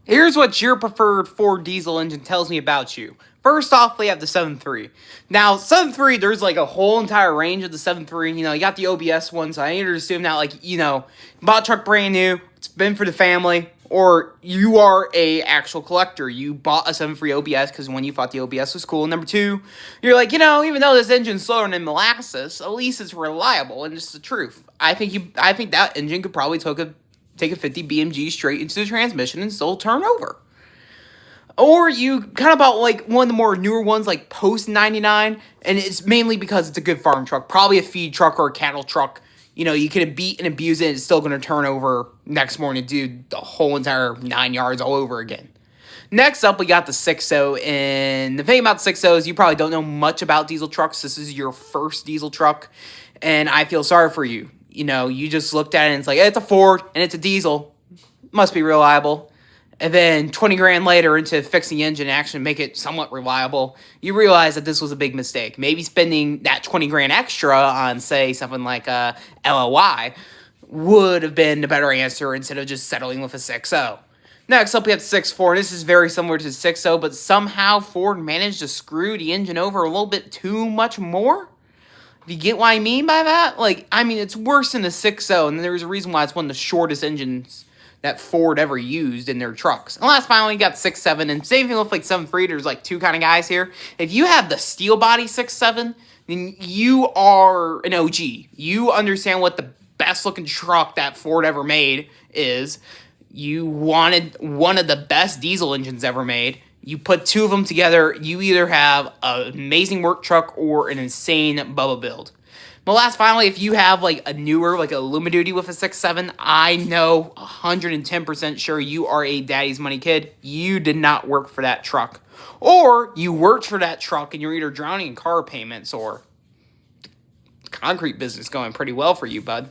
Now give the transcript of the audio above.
Here's what your preferred Ford diesel engine tells me about you. First off, we have the 7.3. Now, 7.3, there's like a whole entire range of the 7.3. You got the OBS one, so I need to assume that, bought a truck brand new, it's been for the family, or you are a actual collector. You bought a 7.3 OBS because one, you thought the OBS was cool. Number two, you're like, even though this engine's slower than molasses, at least it's reliable, and it's the truth. I think that engine could probably take a 50 BMG straight into the transmission and still turn over. Or you kind of bought like one of the more newer ones, like post 99, and it's mainly because it's a good farm truck, probably a feed truck or a cattle truck. You can beat and abuse it, and it's still going to turn over next morning, do the whole entire 9 yards all over again. Next up, we got the 6.0, and the thing about the 6.0 is you probably don't know much about diesel trucks. This is your first diesel truck, and I feel sorry for you. You just looked at it and it's like, it's a Ford and it's a diesel. Must be reliable. And then 20 grand later into fixing the engine and actually make it somewhat reliable, you realize that this was a big mistake. Maybe spending that 20 grand extra on, say, something like a LOI would have been the better answer instead of just settling with a 6.0. Next up, we have the 6.4, and this is very similar to the 6.0, but somehow Ford managed to screw the engine over a little bit too much more. Do you get what I mean by that? It's worse than the 6.0, and there's a reason why it's one of the shortest engines that Ford ever used in their trucks. And last finally, you got 6.7, and same thing with 7.3. There's two kind of guys here. If you have the steel body 6.7, then you are an OG. You understand what the best looking truck that Ford ever made is. You wanted one of the best diesel engines ever made. You put two of them together, you either have an amazing work truck or an insane Bubba build. But last, finally, if you have a newer, a Luma Duty with a 6.7, I know 110% sure you are a daddy's money kid. You did not work for that truck. Or you worked for that truck and you're either drowning in car payments or the concrete business going pretty well for you, bud.